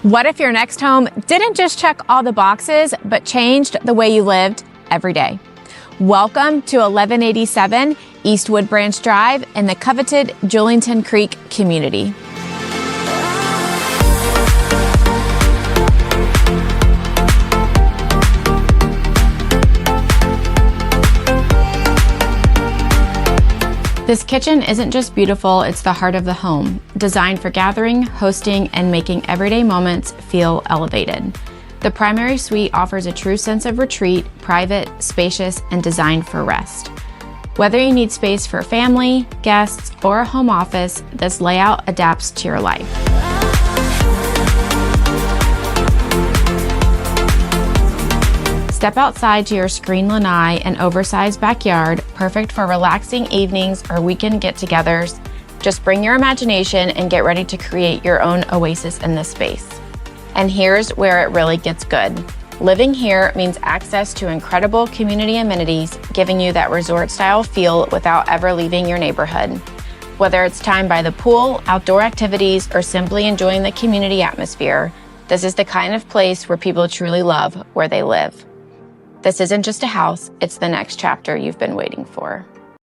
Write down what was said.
What if your next home didn't just check all the boxes, but changed the way you lived every day? Welcome to 1187 East Wood Branch Drive in the coveted Julington Creek community. This kitchen isn't just beautiful, it's the heart of the home, designed for gathering, hosting, and making everyday moments feel elevated. The primary suite offers a true sense of retreat, private, spacious, and designed for rest. Whether you need space for family, guests, or a home office, this layout adapts to your life. Step outside to your screened lanai and oversized backyard, perfect for relaxing evenings or weekend get-togethers. Just bring your imagination and get ready to create your own oasis in this space. And here's where it really gets good. Living here means access to incredible community amenities, giving you that resort-style feel without ever leaving your neighborhood. Whether it's time by the pool, outdoor activities, or simply enjoying the community atmosphere, this is the kind of place where people truly love where they live. This isn't just a house, it's the next chapter you've been waiting for.